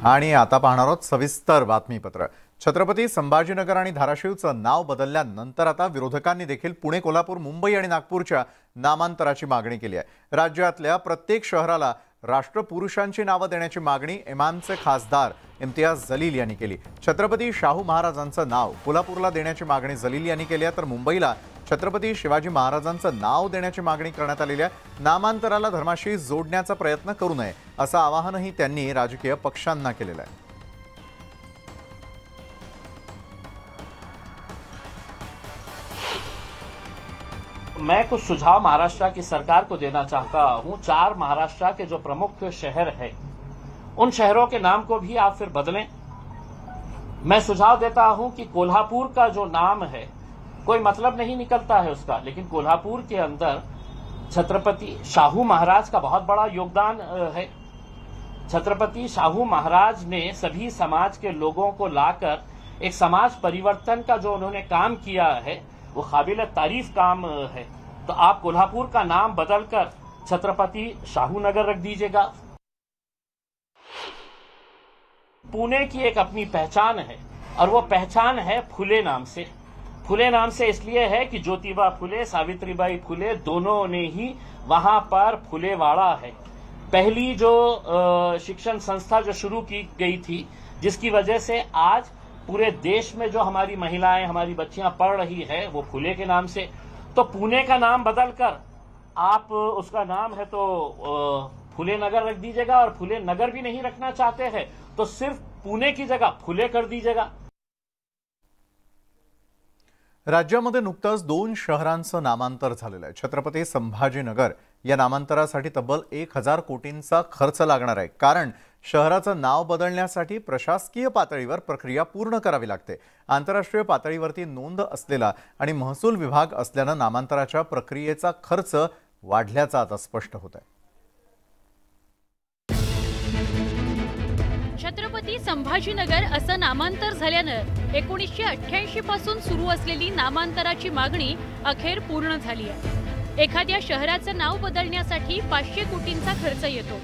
आणि आता पाहणार आहोत सविस्तर बातमीपत्र। छत्रपती संभाजीनगर आणि धाराशिवचं नाव बदलल्यानंतर आता विरोधकांनी देखील पुणे, कोल्हापूर, मुंबई आणि नागपूरच्या नामांतराची मागणी केली आहे। राज्यातल्या प्रत्येक शहराला राष्ट्रपुरुषांची नावे देण्याची मागणी इमामचे खासदार इम्तियाज जलील यांनी केली। छत्रपती शाहू महाराजांचं नाव कोल्हापूरला देण्याची मागणी जलील यांनी केली आहे, तर मुंबईला छत्रपती शिवाजी महाराजांचं नाव देण्याची मागणी करण्यात आलेली आहे। नामांतराला धर्माशी जोडण्याचा प्रयत्न करू नये असं आवाहनही त्यांनी राजकीय पक्षांना केलेलं आहे। मैं कुछ सुझाव महाराष्ट्र की सरकार को देना चाहता हूं। 4 महाराष्ट्र के जो प्रमुख शहर है उन शहरों के नाम को भी आप फिर बदलें। मैं सुझाव देता हूं कि कोल्हापुर का जो नाम है कोई मतलब नहीं निकलता है उसका, लेकिन कोल्हापुर के अंदर छत्रपति शाहू महाराज का बहुत बड़ा योगदान है। छत्रपति शाहू महाराज ने सभी समाज के लोगों को लाकर एक समाज परिवर्तन का जो उन्होंने काम किया है वो काबिल तारीफ काम है। तो आप कोल्हापुर का नाम बदलकर छत्रपति शाहू नगर रख दीजिएगा। पुणे की एक अपनी पहचान है और वो पहचान है फुले नाम से। फुले नाम से इसलिए है कि ज्योतिबा फुले, सावित्रीबाई फुले दोनों ने ही वहां पर फुलेवाड़ा है, पहली जो शिक्षण संस्था जो शुरू की गई थी, जिसकी वजह से आज पूरे देश में जो हमारी महिलाएं, हमारी बच्चियां पढ़ रही है वो फुले के नाम से। तो पुणे का नाम बदलकर आप उसका नाम है तो फुले नगर रख दीजिएगा, और फुले नगर भी नहीं रखना चाहते हैं तो सिर्फ पुणे की जगह फुले कर दीजिएगा। राज्यामध्ये नुकताच 2 शहरांचं नामांतर झालेलं आहे। छत्रपती संभाजीनगर या नामांतरासाठी तब्बल 1000 कोटींचा खर्च लागणार आहे, कारण शहराचं नाव बदलण्यासाठी प्रशासकीय पातळीवर प्रक्रिया पूर्ण करावी लागते। आंतरराष्ट्रीय पातळीवरती नोंद असलेला आणि महसूल विभाग असल्याने नामांतराच्या प्रक्रियेचा खर्च वाढल्याचा आता स्पष्ट होत आहे। छत्रपती संभाजीनगर असं नामांतर झाल्यानं 1988 पासून सुरू असलेली नामांतराची मागणी अखेर पूर्ण झाली आहे। एखाद्या शहराचं नाव बदलण्यासाठी 500 कोटींचा खर्च येतो,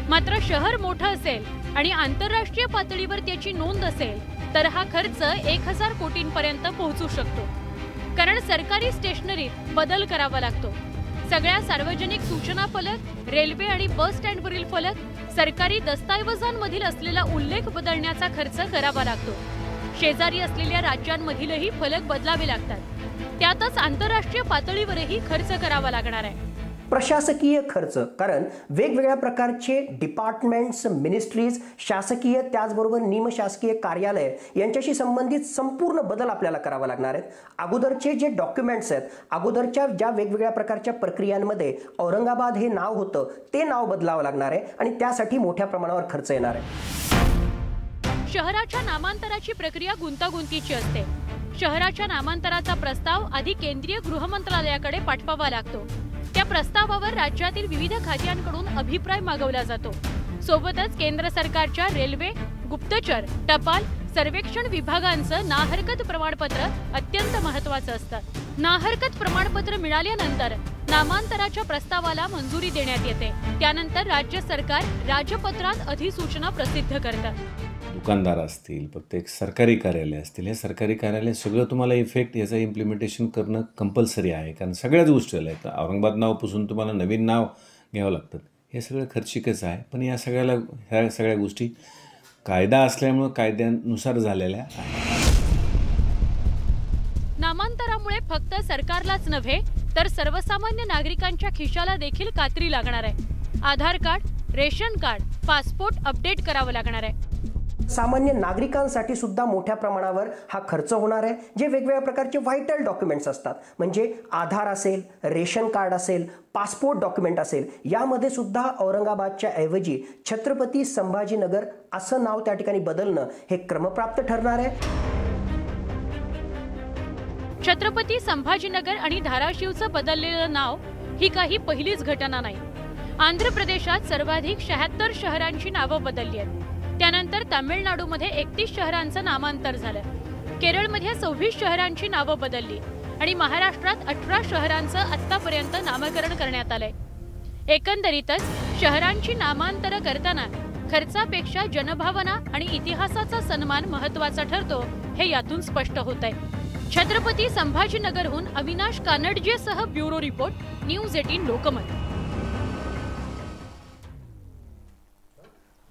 मात्र शहर मोठं असेल आणि आंतरराष्ट्रीय पातळीवर त्याची नोंद असेल तर हा खर्च 1000 कोटींपर्यंत पोहोचू शकतो, कारण सरकारी स्टेशनरीत बदल करावा लागतो। सगळ्या सार्वजनिक सूचना फलक, रेल्वे आणि बस स्टँडवरील फलक, सरकारी दस्तऐवजांमधील असलेला उल्लेख बदलण्याचा खर्च करावा लागतो। शेजारी असलेल्या राज्यांमधीलही फलक बदलावे लागतात, त्यातच आंतरराष्ट्रीय पातळीवरही खर्च करावा लागणार आहे। प्रशासकीय खर्च, कारण वेगवेगळ्या प्रकारचे डिपार्टमेंट्स, मिनिस्ट्रीज, शासकीय त्याचबरोबर निमशासकीय कार्यालय यांच्याशी संबंधित संपूर्ण बदल आपल्याला करावा लागणार आहेत। अगोदरचे जे डॉक्युमेंट्स आहेत, अगोदरच्या ज्या वेगवेगळ्या प्रकारच्या प्रक्रियांमध्ये औरंगाबाद हे नाव होतं ते नाव बदलावं लागणार आहे आणि त्यासाठी मोठ्या प्रमाणावर खर्च येणार आहे। शहराच्या नामांतराची प्रक्रिया गुंतागुंतीची असते। शहराच्या नामांतराचा प्रस्ताव आधी केंद्रीय गृह मंत्रालयाकडे पाठवावा लागतो। त्या प्रस्तावावर राज्यातील विविध खात्यांकडून अभिप्राय मागवला जातो। सोबतच केंद्र सरकारच्या रेल्वे, गुप्तचर, टपाल, सर्वेक्षण विभागांचं नाहरकत प्रमाणपत्र अत्यंत महत्त्वाचं असतं। नाहरकत प्रमाणपत्र मिळाल्यानंतर नामांतराच्या प्रस्तावाला मंजुरी देण्यात येते। त्यानंतर राज्य सरकार राजपत्रात अधिसूचना प्रसिद्ध करतं। दुकानदार असतील, प्रत्येक सरकारी कार्यालय असतील, हे सरकारी कार्यालय सगळं तुम्हाला इफेक्ट याचं इम्प्लिमेंटेशन करणं कंपल्सरी आहे, कारण सगळ्याच गोष्टी आहेत। औरंगाबाद नावापासून तुम्हाला नवीन नाव घ्यावं लागतं, हे सगळं खर्चिकच आहे। पण ह्या सगळ्या गोष्टी कायदा असल्यामुळे कायद्यानुसार झालेल्या आहेत। नामांतरामुळे फक्त सरकारलाच नव्हे तर सर्वसामान्य नागरिकांच्या खिशाला देखील कात्री लागणार आहे। Aadhaar card, ration card, passport update करावं लागणार आहे। सामान्य नागरिकांसाठी सुद्धा मोठ्या प्रमाणावर हा खर्च होणार आहे। जे वेगवेगळ्या प्रकारचे व्हायटल डॉक्युमेंट्स असतात, म्हणजे आधार असेल, रेशन कार्ड असेल, पासपोर्ट डॉक्युमेंट असेल, यामध्ये सुद्धा औरंगाबादच्या ऐवजी छत्रपती संभाजीनगर असं नाव त्या ठिकाणी बदलणं हे क्रमप्राप्त ठरणार आहे। छत्रपती संभाजीनगर आणि धाराशिवचं बदललेलं नाव ही काही पहिलीच घटना नाही। आंध्र प्रदेशात सर्वाधिक 76 शहरांची नावं बदलली आहेत। त्यानंतर तामिळनाडूमध्ये 31 शहरांचं नामांतर झालं। केरळमध्ये 26 शहरांची नावं बदलली आणि महाराष्ट्रात 18 शहरांचं आतापर्यंत नामकरण करण्यात आलंय। एकंदरीतच शहरांची नामांतर करताना खर्चापेक्षा जनभावना आणि इतिहासाचा सन्मान महत्त्वाचा ठरतो हे यातून स्पष्ट होत आहे। छत्रपती संभाजीनगरहून अविनाश कानडजेसह ब्युरो रिपोर्ट, न्यूज 18 लोकमत।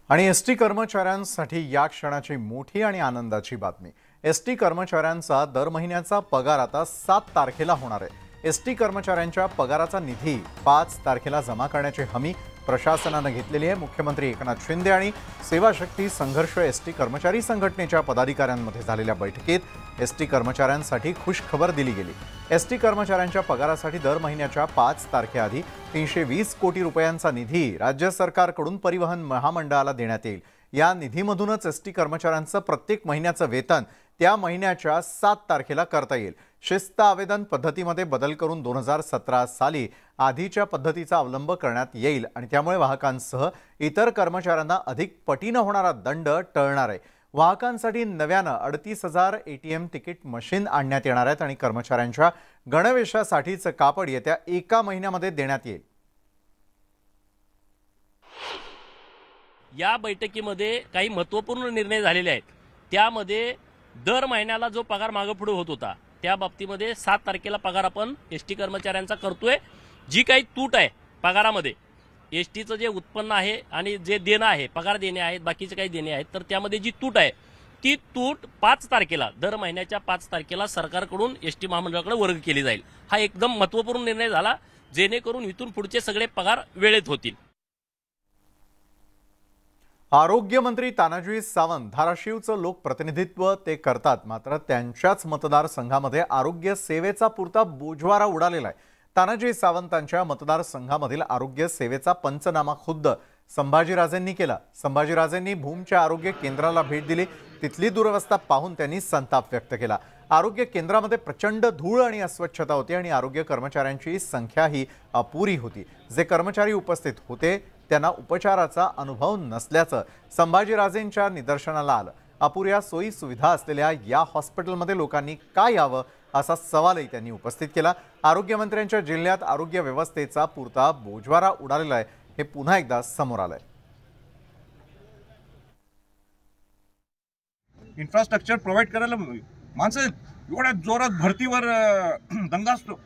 आणि एसटी कर्मचाऱ्यांसाठी या क्षणाची मोठी आणि आनंदाची बातमी। एसटी कर्मचाऱ्यांचा दर महिन्याचा पगार आता 7 तारखेला होणार आहे। एसटी कर्मचाऱ्यांच्या पगाराचा निधी 5 तारखेला जमा करण्याची हमी प्रशासनाने घेतलेली आहे। मुख्यमंत्री एकनाथ शिंदे आणि सेवाशक्ती संघर्ष एसटी कर्मचारी संघटनेच्या पदाधिकाऱ्यांमध्ये झालेल्या बैठकीत एसटी कर्मचाऱ्यांसाठी खुश खबर दिली गेली। एसटी कर्मचाऱ्यांच्या पगारासाठी दर महिन्याच्या 5 तारखेआधी 320 कोटी रुपयांचा निधी राज्य सरकारकडून परिवहन महामंडळाला देण्यात येईल। या निधीमधूनच एसटी कर्मचाऱ्यांचं प्रत्येक महिन्याचं वेतन त्या महिन्याच्या 7 तारखेला करता येईल। शिस्त आवेदन पद्धतीमध्ये बदल करून 2017 साली आधीच्या पद्धतीचा अवलंब करण्यात येईल आणि त्यामुळे वाहकांसह इतर कर्मचाऱ्यांना अधिक पटीने होणारा दंड टळणार आहे। वाहकांसाठी नव्यानं 38,000 ATM तिकीट मशीन आणण्यात येणार आहेत आणि कर्मचाऱ्यांच्या गणवेशासाठीचं कापड येत्या 1 महिन्यामध्ये देण्यात येईल। या बैठकीमध्ये काही महत्त्वपूर्ण निर्णय झालेले आहेत। त्यामध्ये दर महिन्याला जो पगार मागे पुढे होत होता त्या बाबतीमध्ये 7 तारखेला पगार आपण एसटी कर्मचाऱ्यांचा करतोय। जी काही तूट आहे पगारामध्ये, एसटीचं जे उत्पन्न आहे आणि जे देणं आहे, पगार देणे आहेत, बाकीचे काही देणे आहेत, तर त्यामध्ये जी तूट आहे ती तूट 5 तारखेला दर महिन्याच्या 5 तारखेला सरकारकडून एसटी महामंडळाकडे वर्ग केली जाईल। हा एकदम महत्त्वपूर्ण निर्णय झाला, जेणेकरून इथून पुढचे सगळे पगार वेळेत होतील। आरोग्यमंत्री तानाजी सावंत धाराशिवचं लोकप्रतिनिधित्व ते करतात, मात्र त्यांच्याच मतदारसंघामध्ये आरोग्य सेवेचा पुरता बोजवारा उडालेला आहे। तानाजी सावंतांच्या मतदारसंघामधील आरोग्य सेवेचा पंचनामा खुद्द संभाजीराजेंनी केला। संभाजीराजेंनी भूमच्या आरोग्य केंद्राला भेट दिली, तिथली दुरवस्था पाहून त्यांनी संताप व्यक्त केला। आरोग्य केंद्रामध्ये प्रचंड धूळ आणि अस्वच्छता होती आणि आरोग्य कर्मचाऱ्यांची संख्याही अपुरी होती। जे कर्मचारी उपस्थित होते त्यांना उपचाराचा अनुभव नसल्याचं संभाजीराजेंच्या निदर्शनाला आलं। अपुऱ्या सोयी सुविधा असलेल्या या हॉस्पिटलमध्ये लोकांनी काय यावं असा सवालही त्यांनी उपस्थित केला। आरोग्यमंत्र्यांच्या जिल्ह्यात आरोग्य व्यवस्थेचा पुरता बोजवारा उडालेला आहे हे पुन्हा एकदा समोर आलंय। इन्फ्रास्ट्रक्चर प्रोव्हाइड करायला माणसं एवढ्या जोरात भरतीवर दंगा असतो,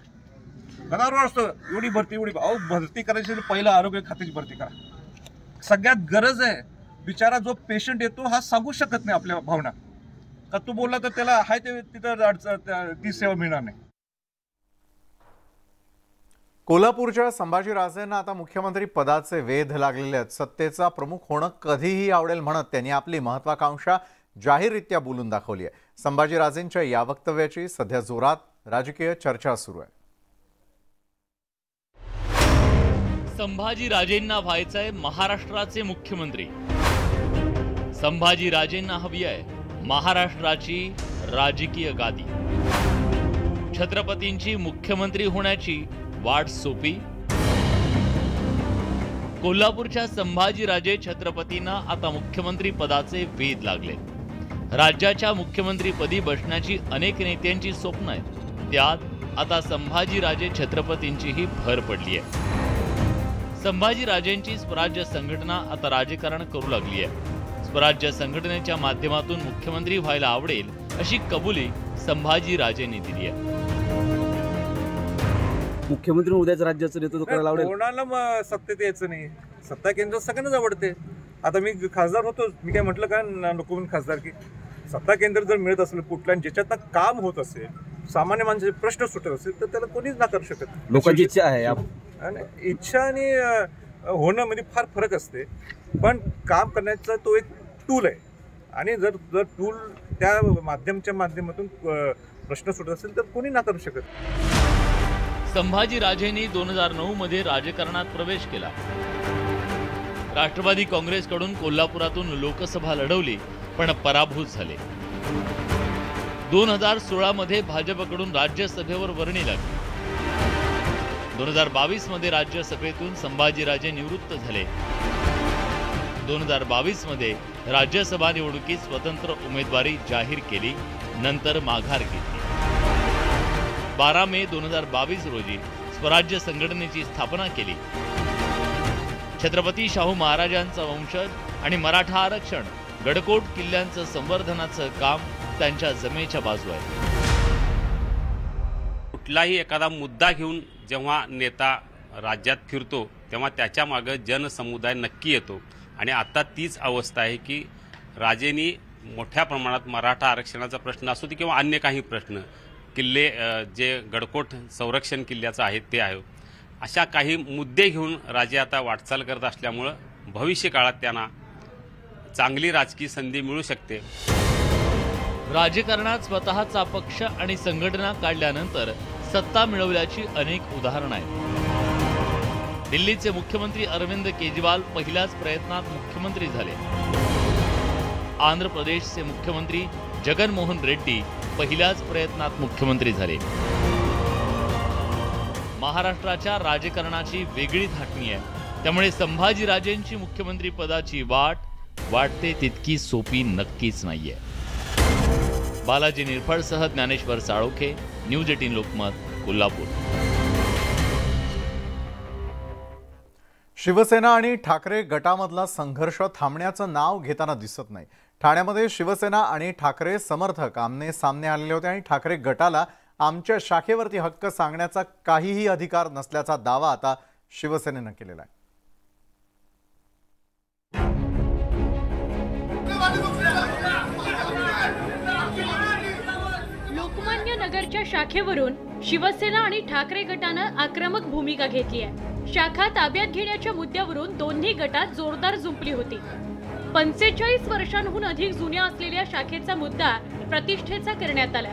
गदारोळ असतो। एवढी भरती भरती करायची तर पहिलं आरोग्य खात्याची भरती करा। सगळ्यात गरज आहे, बिचारा जो पेशंट येतो हा सांगू शकत नाही आपल्या भावना, का तू बोलला तर त्याला हाय ते तिथं ती सेवा मिळणार नाही। कोल्हापूरच्या संभाजीराजेंना आता मुख्यमंत्री पदाचे वेध लागलेले आहेत। सत्तेचा प्रमुख होणं कधीही आवडेल म्हणत त्यांनी आपली महत्वाकांक्षा जाहीररित्या बोलून दाखवली आहे। संभाजीराजेंच्या या वक्तव्याची सध्या जोरात राजकीय चर्चा सुरू आहे। संभाजीराजेंना व्हायचंय महाराष्ट्राचे मुख्यमंत्री। संभाजीराजेंना हवी आहे महाराष्ट्राची राजकीय गादी। छत्रपतींची मुख्यमंत्री होण्याची वाट सोपी? कोल्हापूरच्या संभाजीराजे छत्रपतींना आता मुख्यमंत्री पदाचे वेध लागले। राज्याच्या मुख्यमंत्रीपदी बसण्याची अनेक नेत्यांची स्वप्न आहेत, त्यात आता संभाजीराजे छत्रपतींचीही भर पडली आहे। संभाजीराजेंची स्वराज्य संघटना आता राजकारण करू लागली आहे। स्वराज्य संघटनेच्या माध्यमातून मुख्यमंत्री व्हायला आवडेल अशी कबुली संभाजीराजेंनी दिली आहे। मुख्यमंत्री उद्याच राज्याचं नेतृत्व करायला आवडेल। कोणाला सत्तेत यायचं नाही, सत्ता केंद्र सगळ्यांनाच आवडते। आता मी खासदार होतो, मी काय म्हटलं का नको म्हणून खासदार की सत्ता केंद्र जर मिळत असेल कुठल्या ज्याच्यात काम होत असेल, सामान्य माणसाचे प्रश्न सुटत असेल तर त्याला कोणीच नाकारू शकत। लोकांची इच्छा आहे, इच्छा आणि होणं मध्ये फार फरक असते, पण काम करण्याचा तो एक टूल आहे आणि जर टूल त्या माध्यमातून प्रश्न सुटत असेल तर कोणी नाकारू शकत। संभाजीराजेंनी 2009 मध्ये राजकारणात प्रवेश केला। राष्ट्रवादी काँग्रेसकडून कोल्हापुरातून लोकसभा लढवली पण पराभूत झाले। 2016 मध्ये भाजपकडून राज्यसभेवर वर्णी लागली। 2022 मध्ये राज्यसभेतून संभाजीराजे निवृत्त झाले। 2022 मध्ये राज्यसभा निवडणुकीत स्वतंत्र उमेदवारी जाहीर केली, नंतर माघार घेतली। 12 मे 2022 रोजी स्वराज्य संघटनेची स्थापना केली। छत्रपती शाहू महाराजांचा वंशज आणि मराठा आरक्षण, गडकोट किल्ल्यांचं संवर्धनाचं काम त्यांच्या जमेच्या बाजू आहे. कुठलाही एखादा मुद्दा घेऊन जेव्हा नेता राज्यात फिरतो तेव्हा त्याच्या मागे जनसमुदाय नक्की येतो आणि आता तीच अवस्था आहे की राजेंनी मोठ्या प्रमाणात मराठा आरक्षणाचा प्रश्न असू दे किंवा अन्य काही प्रश्न, किल्ले जे गडकोट संरक्षण किल्ल्याचं आहे ते आहे, अशा काही मुद्दे घेऊन राजे आता वाटचाल करत असल्यामुळं भविष्य काळात त्यांना चांगली राजकीय संधी मिळू शकते. राजकारणात स्वतःचा पक्ष आणि संघटना काढल्यानंतर सत्ता मिळवल्याची अनेक उदाहरणं आहेत. दिल्लीचे मुख्यमंत्री अरविंद केजरीवाल पहिल्याच प्रयत्नात मुख्यमंत्री झाले. आंध्र प्रदेशचे मुख्यमंत्री जगनमोहन रेड्डी पहिल्याच प्रयत्नात मुख्यमंत्री झाले. महाराष्ट्राच्या राजकारणाची वेगळी धाटणी आहे, त्यामुळे संभाजीराजेंची मुख्यमंत्री पदाची वाटते तितकी सोपी नक्कीच नाहीये. बालाजी निरफळसह ज्ञानेश्वर साळोखे, न्यूज 18 लोकमत, कोल्हापूर. शिवसेना आणि ठाकरे गटामधला संघर्ष थांबण्याचं नाव घेताना दिसत नाही. ठाण्यामध्ये शिवसेना आणि ठाकरे समर्थक आमने सामने आलेले होते आणि ठाकरे गटाला आमच्या शाखेवरती हक्क सांगण्याचा काहीही अधिकार नसल्याचा दावा आता शिवसेनेनं केलेला आहे. लोकमान्य नगरच्या शाखेवरून शिवसेना आणि ठाकरे गटानं आक्रमक भूमिका घेतली आहे. शाखा ताब्यात घेण्याच्या मुद्द्यावरून दोन्ही गटात जोरदार जुंपली होती. 45 वर्षांहून अधिक जुन्या असलेल्या शाखेचा मुद्दा प्रतिष्ठेचा करण्यात आला.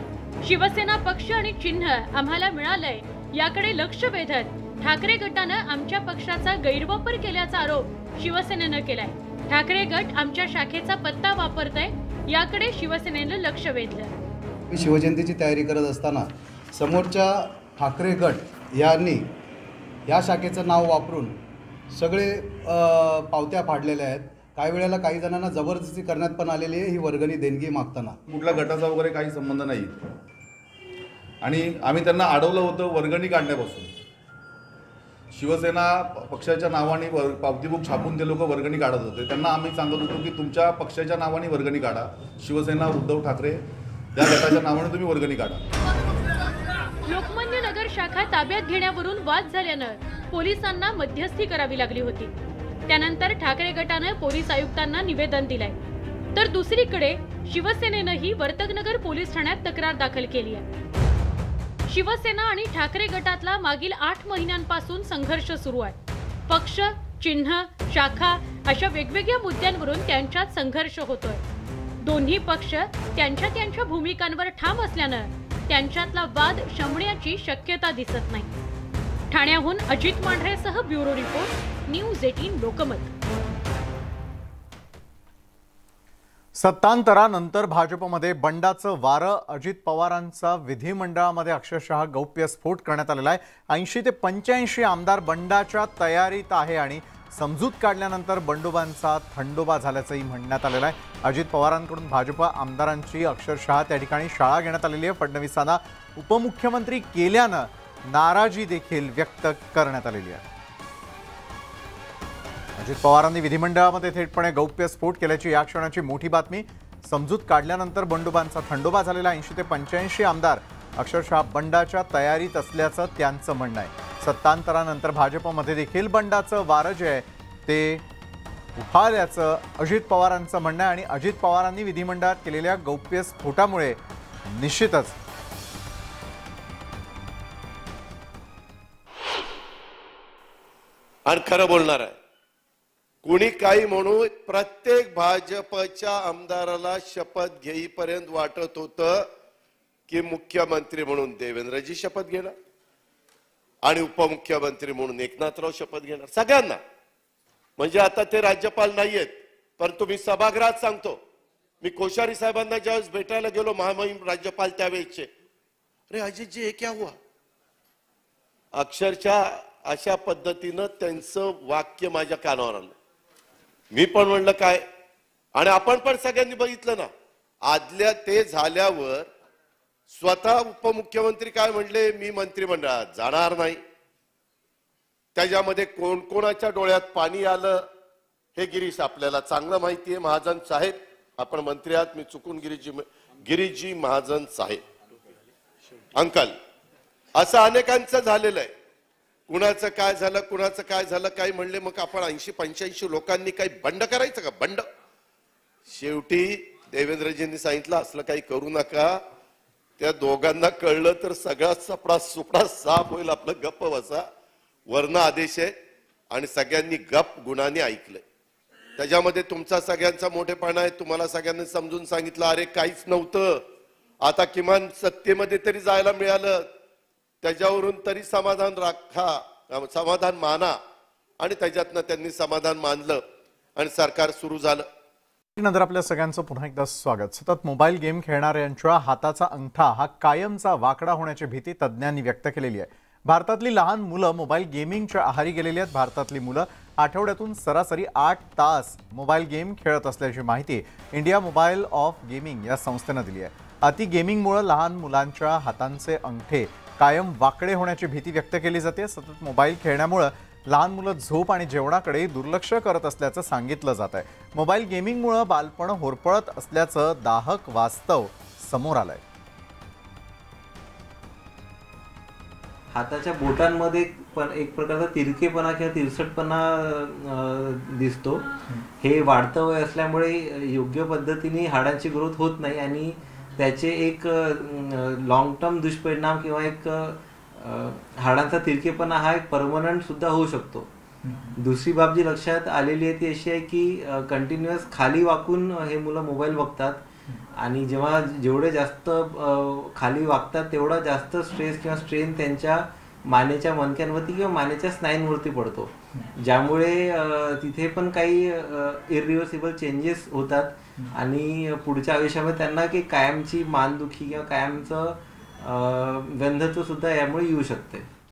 शिवसेना पक्ष आणि चिन्ह आम्हाला मिळालंय याकडे लक्ष वेधत ठाकरे गटानं आमच्या पक्षाचा गैरवापर केल्याचा आरोप शिवसेनेनं केलाय. ठाकरे गट आमच्या शाखेचा पत्ता वापरतय याकडे शिवसेनेनं लक्ष वेधलं. शिवजयंतीची तयारी करत असताना समोरच्या ठाकरे गट यांनी या शाखेचं नाव वापरून सगळे पावत्या फाडलेल्या आहेत. काही वेळेला काही जणांना जबरदस्ती करण्यात पण आलेली आहे ही वर्गणी देणगी मागताना. कुठल्या गटाचा वगैरे काही संबंध नाही आणि आम्ही त्यांना अडवलं होतं वर्गणी काढण्यापासून. शिवसेना पक्षाच्या नावाने पावती बुक छापून ते लोक वर्गणी काढत होते. त्यांना आम्ही सांगत होतो की तुमच्या पक्षाच्या नावाने वर्गणी काढा, शिवसेना उद्धव ठाकरे त्या गटाच्या नावाने तुम्ही वर्गणी काढा. लोकमान्य नगर शाखा ताब्यात घेण्यावरून वाद झाल्यानं पोलिसांना मध्यस्थी करावी लागली होती. त्यानंतर ठाकरे गटानं पोलीस आयुक्तांना निवेदन दिलंय. तर दुसरीकडे शिवसेनेनंही वर्तकनगर पोलीस ठाण्यात तक्रार दाखल केली आहे. शिवसेना आणि ठाकरे गटातला मागील 8 महिन्यांपासून संघर्ष सुरू आहे. पक्ष, चिन्ह, शाखा अशा वेगवेगळ्या मुद्द्यांवरून त्यांच्यात संघर्ष होतोय. दोन्ही पक्ष त्यांच्या भूमिकांवर ठाम असल्यानं त्यांच्यातला वाद शमण्याची शक्यता दिसत नाही. ठाण्याहून अजित मांढरेसह ब्युरो रिपोर्ट, न्यूज 18 लोकमत. सत्तांतरानंतर भाजपमध्ये बंडाचं वारं. अजित पवारांचा विधिमंडळामध्ये अक्षरशः गौप्यस्फोट करण्यात आलेला आहे. 80 ते 85 आमदार बंडाच्या तयारीत आहे आणि समजूत काढल्यानंतर बंडोबांचा थंडोबा झाल्याचंही म्हणण्यात आलेलं आहे. अजित पवारांकडून भाजप आमदारांची अक्षरशः त्या ठिकाणी शाळा घेण्यात आलेली आहे. फडणवीसांना उपमुख्यमंत्री केल्यानं नाराजी देखील व्यक्त करण्यात आलेली आहे. अजित पवारांनी विधिमंडळामध्ये थेटपणे गौप्यस्फोट केल्याची या क्षणाची मोठी बातमी. समजूत काढल्यानंतर बंडोबांचा थंडोबा झालेला. 80 ते 85 आमदार अक्षरशः बंडाच्या तयारीत असल्याचं त्यांचं म्हणणं आहे. सत्तांतरानंतर भाजपमध्ये देखील बंडाचं वारं जे आहे ते उफाळल्याचं अजित पवारांचं म्हणणं आहे आणि अजित पवारांनी विधिमंडळात केलेल्या गौप्यस्फोटामुळे निश्चितच आणि खरं बोलणार आहे. कुणी काही म्हणू, प्रत्येक भाजपच्या आमदाराला शपथ घेईपर्यंत वाटत होतं की मुख्यमंत्री म्हणून देवेंद्रजी शपथ घेणार आणि उपमुख्यमंत्री म्हणून एकनाथराव शपथ घेणार. सगळ्यांना म्हणजे आता ते राज्यपाल नाहीयेत, परंतु मी सभागृहात सांगतो, मी कोश्यारी साहेबांना ज्यावेळेस भेटायला गेलो महामहिम राज्यपाल त्यावेळेचे, अरे अजितजी हे क्या हुआ, अक्षरशः अशा पद्धतीनं त्यांचं वाक्य माझ्या कानावर आलं. मी पण म्हणलं काय, आणि आपण पण सगळ्यांनी बघितलं ना, आदल्या ते झाल्यावर स्वतः उपमुख्यमंत्री काय म्हणले, मी मंत्रिमंडळात जाणार नाही. त्याच्यामध्ये कोण कोणाच्या डोळ्यात पाणी आलं हे गिरीश आपल्याला चांगलं माहिती आहे. महाजन साहेब, आपण मंत्री आहात, मी चुकून गिरीशजी महाजन साहेब अंकल, असं अनेकांचं झालेलं आहे. कुणाचं काय झालं काय म्हणले, मग आपण 80-85 लोकांनी काही बंड करायचं का? बंड शेवटी देवेंद्रजींनी सांगितलं असलं काही करू नका. त्या दोघांना कळलं तर सगळा सपडा सुपडा साफ होईल. आपलं गप्प बसा, वर्ण आदेश आहे आणि सगळ्यांनी गप गुणाने ऐकलंय. त्याच्यामध्ये तुमचा सगळ्यांचा मोठेपणा आहे. तुम्हाला सगळ्यांनी समजून सांगितलं अरे काहीच नव्हतं, आता किमान सत्तेमध्ये तरी जायला मिळालं, त्याच्यावरून तरी समाधान राखा, समाधान माना. आणि त्याच्यातनं त्यांनी समाधान मानलं आणि सरकार सुरू झालं. नंतर आपल्या सगळ्यांचं पुन्हा एकदा स्वागत. सतत मोबाईल गेम खेळणाऱ्यांच्या हाताचा अंगठा हा कायमचा वाकडा होण्याची भीती तज्ज्ञांनी व्यक्त केलेली आहे. भारतातली लहान मुलं मोबाईल गेमिंगच्या आहारी गेलेली आहेत. भारतातली मुलं आठवड्यातून सरासरी 8 तास मोबाईल गेम खेळत असल्याची माहिती इंडिया मोबाईल ऑफ गेमिंग या संस्थेनं दिली आहे. अति गेमिंगमुळे लहान मुलांच्या हातांचे अंगठे कायम वाकडे होण्याची भीती व्यक्त केली जाते. सतत मोबाईल खेळण्यामुळे लहान मुलं झोप आणि जेवणाकडे दुर्लक्ष करत असल्याचं सांगितलं जात आहे. मोबाईल गेमिंगमुळे बालपण होरपळत असल्याचं दाहक वास्तव समोर आलंय. हाताच्या बोटांमध्ये पण एक प्रकारचा तिरकेपणा किंवा तिरसटपणा दिसतो. हे वाढतं वय असल्यामुळे योग्य पद्धतीने हाडांची ग्रोथ होत नाही आणि त्याचे एक लॉंग टर्म दुष्परिणाम किंवा एक हाडांचा तिरकेपणा हा एक परमनंट सुद्धा होऊ शकतो. दुसरी बाब जी लक्षात आलेली आहे ती अशी आहे की कंटिन्युअस खाली वाकून हे मुलं मोबाईल बघतात आणि जेवढे जास्त खाली वागतात तेवढा जास्त स्ट्रेस किंवा स्ट्रेन त्यांच्या मानेच्या मणक्यांवरती किंवा मानेच्या स्नायूंवरती पडतो, ज्यामुळे तिथे पण काही इरिव्हर्सिबल चेंजेस होतात आणि पुढच्या आयुष्यामध्ये त्यांना की कायमची मानदुखी किंवा कायमचं गंधत्व सुद्धा यामुळे येऊ शकते.